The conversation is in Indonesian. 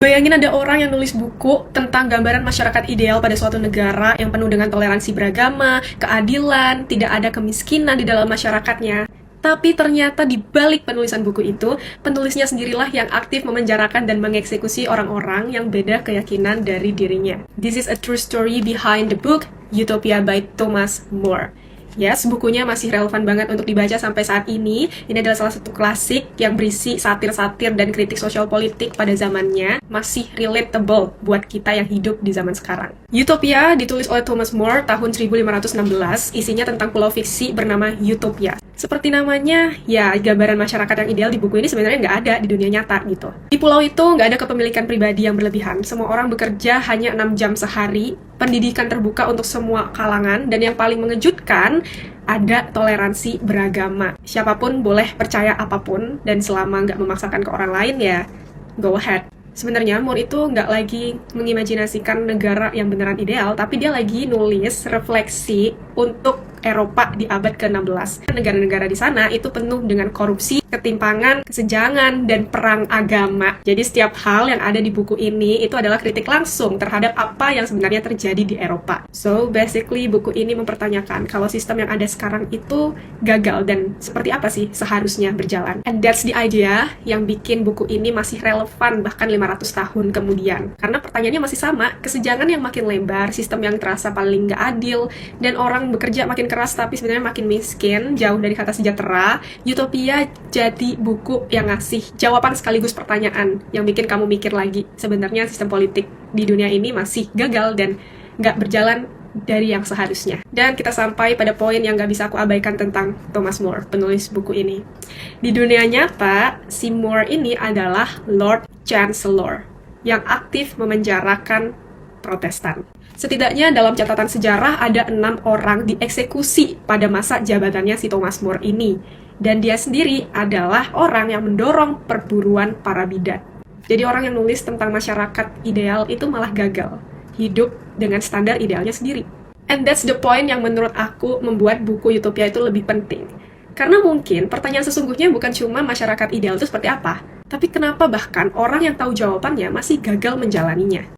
Bayangin ada orang yang nulis buku tentang gambaran masyarakat ideal pada suatu negara yang penuh dengan toleransi beragama, keadilan, tidak ada kemiskinan di dalam masyarakatnya. Tapi ternyata di balik penulisan buku itu, penulisnya sendirilah yang aktif memenjarakan dan mengeksekusi orang-orang yang beda keyakinan dari dirinya. This is a true story behind the book Utopia by Thomas More. Yes, bukunya masih relevan banget untuk dibaca sampai saat ini. Ini adalah salah satu klasik yang berisi satir-satir dan kritik sosial politik pada zamannya. Masih relatable buat kita yang hidup di zaman sekarang. Utopia ditulis oleh Thomas More tahun 1516. Isinya tentang pulau fiksi bernama Utopia. Seperti namanya, ya gambaran masyarakat yang ideal di buku ini sebenarnya nggak ada di dunia nyata gitu. Di pulau itu nggak ada kepemilikan pribadi yang berlebihan. Semua orang bekerja hanya 6 jam sehari. Pendidikan terbuka untuk semua kalangan. Dan yang paling mengejutkan, ada toleransi beragama. Siapapun boleh percaya apapun. Dan selama nggak memaksakan ke orang lain ya, go ahead. Sebenarnya Moore itu nggak lagi mengimajinasikan negara yang beneran ideal, tapi dia lagi nulis refleksi untuk Eropa di abad ke-16. Negara-negara di sana itu penuh dengan korupsi, ketimpangan, kesenjangan, dan perang agama. Jadi setiap hal yang ada di buku ini itu adalah kritik langsung terhadap apa yang sebenarnya terjadi di Eropa. So basically buku ini mempertanyakan kalau sistem yang ada sekarang itu gagal dan seperti apa sih seharusnya berjalan. And that's the idea yang bikin buku ini masih relevan bahkan 500 tahun kemudian. Karena pertanyaannya masih sama, kesenjangan yang makin lebar, sistem yang terasa paling nggak adil, dan orang bekerja makin keras tapi sebenarnya makin miskin, jauh dari kata sejahtera. Utopia jadi buku yang ngasih jawaban sekaligus pertanyaan yang bikin kamu mikir lagi. Sebenarnya sistem politik di dunia ini masih gagal dan nggak berjalan dari yang seharusnya. Dan kita sampai pada poin yang nggak bisa aku abaikan tentang Thomas More, penulis buku ini. Di dunia nyata, si More ini adalah Lord Chancellor yang aktif memenjarakan Protestan. Setidaknya dalam catatan sejarah ada 6 orang dieksekusi pada masa jabatannya si Thomas More ini. Dan dia sendiri adalah orang yang mendorong perburuan para bidat. Jadi orang yang nulis tentang masyarakat ideal itu malah gagal hidup dengan standar idealnya sendiri. And that's the point yang menurut aku membuat buku Utopia itu lebih penting. Karena mungkin pertanyaan sesungguhnya bukan cuma masyarakat ideal itu seperti apa, tapi kenapa bahkan orang yang tahu jawabannya masih gagal menjalaninya.